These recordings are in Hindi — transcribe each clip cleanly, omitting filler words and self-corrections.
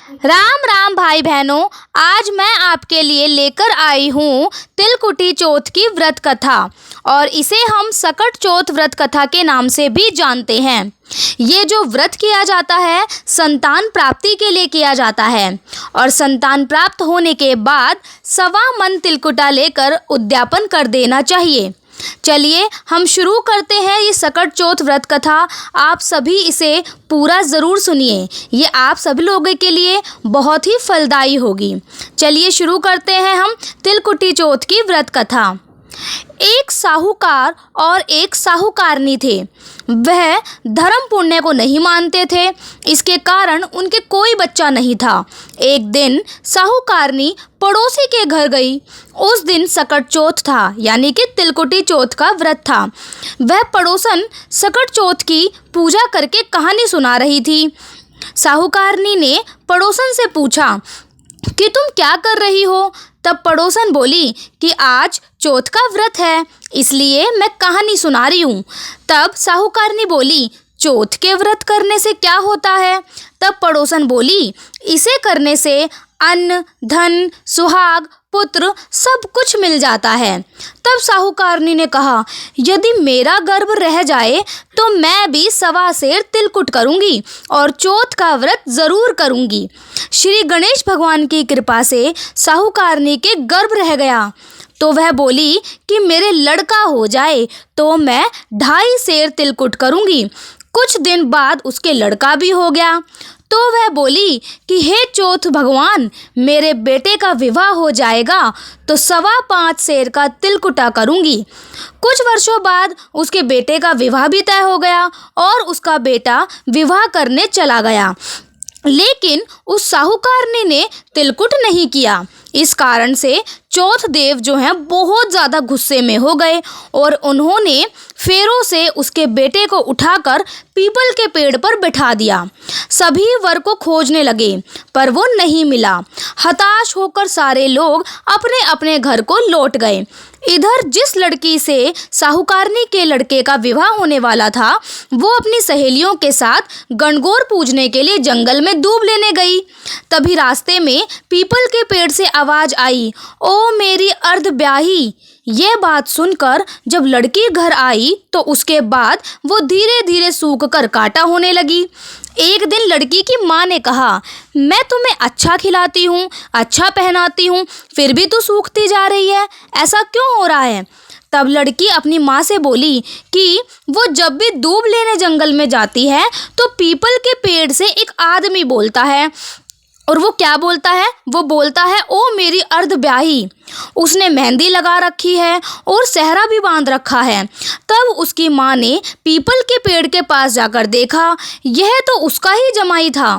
राम राम भाई बहनों, आज मैं आपके लिए लेकर आई हूँ तिलकुटी चौथ की व्रत कथा और इसे हम सकट चौथ व्रत कथा के नाम से भी जानते हैं। ये जो व्रत किया जाता है संतान प्राप्ति के लिए किया जाता है और संतान प्राप्त होने के बाद 1.25 मन तिलकुटा लेकर उद्यापन कर देना चाहिए। चलिए हम शुरू करते हैं ये सकट चौथ व्रत कथा। आप सभी इसे पूरा ज़रूर सुनिए, ये आप सभी लोगों के लिए बहुत ही फलदायी होगी। चलिए शुरू करते हैं हम तिलकुटी चौथ की व्रत कथा। एक साहूकार और एक साहूकारनी थे। वह धर्म पुण्य को नहीं मानते थे, इसके कारण उनके कोई बच्चा नहीं था। एक दिन साहूकारनी पड़ोसी के घर गई। उस दिन सकट चौथ था, यानी कि तिलकुटी चौथ का व्रत था। वह पड़ोसन सकट चौथ की पूजा करके कहानी सुना रही थी। साहूकारनी ने पड़ोसन से पूछा कि तुम क्या कर रही हो? तब पड़ोसन बोली कि आज चौथ का व्रत है, इसलिए मैं कहानी सुना रही हूँ। तब साहूकारनी बोली, चौथ के व्रत करने से क्या होता है? तब पड़ोसन बोली, इसे करने से अन्न, धन, सुहाग, पुत्र सब कुछ मिल जाता है। तब साहूकारनी ने कहा, यदि मेरा गर्भ रह जाए तो मैं भी 1.25 सेर तिलकुट करूंगी और चौथ का व्रत ज़रूर करूंगी। श्री गणेश भगवान की कृपा से साहूकारनी के गर्भ रह गया तो वह बोली कि मेरे लड़का हो जाए तो मैं 2.5 सेर तिलकुट करूंगी। कुछ दिन बाद उसके लड़का भी हो गया तो वह बोली कि हे चौथ भगवान, मेरे बेटे का विवाह हो जाएगा तो 5.25 सेर का तिलकुटा करूंगी। कुछ वर्षों बाद उसके बेटे का विवाह भी तय हो गया और उसका बेटा विवाह करने चला गया, लेकिन उस साहूकारनी ने तिलकुट नहीं किया। इस कारण से चौथ देव जो हैं बहुत ज़्यादा गुस्से में हो गए और उन्होंने फेरों से उसके बेटे को उठाकर पीपल के पेड़ पर बिठा दिया। सभी वर को खोजने लगे पर वो नहीं मिला। हताश होकर सारे लोग अपने अपने घर को लौट गए। इधर जिस लड़की से साहूकारनी के लड़के का विवाह होने वाला था, वो अपनी सहेलियों के साथ गणगौर पूजने के लिए जंगल में दूब लेने गई। तभी रास्ते में पीपल के पेड़ से आवाज़ आई, ओ मेरी अर्ध ब्याही। ये बात सुनकर जब लड़की घर आई तो उसके बाद वो धीरे धीरे सूख कर काटा होने लगी। एक दिन लड़की की माँ ने कहा, मैं तुम्हें अच्छा खिलाती हूँ, अच्छा पहनाती हूँ, फिर भी तू सूखती जा रही है, ऐसा क्यों हो रहा है? तब लड़की अपनी माँ से बोली कि वो जब भी दूब लेने जंगल में जाती है तो पीपल के पेड़ से एक आदमी बोलता है और वो क्या बोलता है? वो बोलता है, ओ मेरी अर्ध ब्याही। उसने मेहंदी लगा रखी है और सेहरा भी बांध रखा है। तब उसकी माँ ने पीपल के पेड़ के पास जाकर देखा, यह तो उसका ही जमाई था।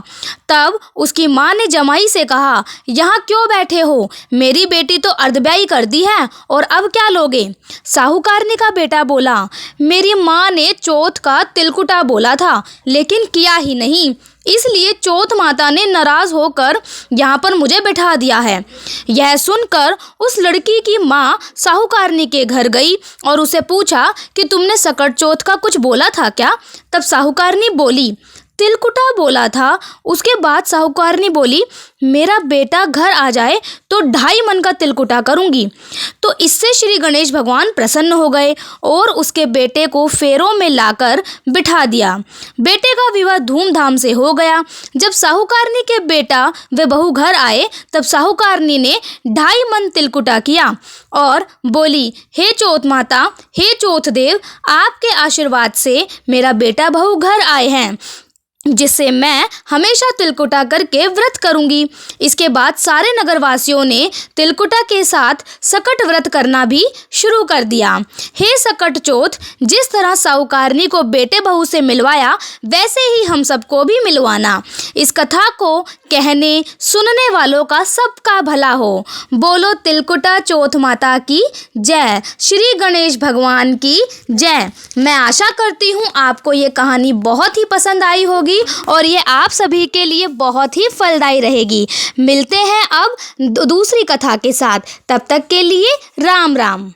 तब उसकी माँ ने जमाई से कहा, यहाँ क्यों बैठे हो? मेरी बेटी तो अर्धब्याही कर दी है और अब क्या लोगे? साहूकारनी का बेटा बोला, मेरी माँ ने चौथ का तिलकुटा बोला था लेकिन किया ही नहीं, इसलिए चौथ माता ने नाराज़ होकर यहाँ पर मुझे बिठा दिया है। यह सुनकर उस लड़की की माँ साहूकारनी के घर गई और उसे पूछा कि तुमने सकट चौथ का कुछ बोला था क्या? तब साहूकारनी बोली, तिलकुटा बोला था। उसके बाद साहूकारनी बोली, मेरा बेटा घर आ जाए तो 2.5 मन का तिलकुटा करूंगी। तो इससे श्री गणेश भगवान प्रसन्न हो गए और उसके बेटे को फेरों में लाकर बिठा दिया। बेटे का विवाह धूमधाम से हो गया। जब साहूकारनी के बेटा वे बहू घर आए तब साहूकारनी ने 2.5 मन तिलकुटा किया और बोली, हे चौथ माता, हे चौथ देव, आपके आशीर्वाद से मेरा बेटा बहू घर आए हैं, जिससे मैं हमेशा तिलकुटा करके व्रत करूंगी। इसके बाद सारे नगरवासियों ने तिलकुटा के साथ सकट व्रत करना भी शुरू कर दिया। हे सकट चौथ, जिस तरह साहूकारनी को बेटे बहू से मिलवाया वैसे ही हम सबको भी मिलवाना। इस कथा को कहने सुनने वालों का सबका भला हो। बोलो तिलकुटा चौथ माता की जय, श्री गणेश भगवान की जय। मैं आशा करती हूँ आपको ये कहानी बहुत ही पसंद आई होगी और ये आप सभी के लिए बहुत ही फलदायी रहेगी। मिलते हैं अब दूसरी कथा के साथ, तब तक के लिए राम राम।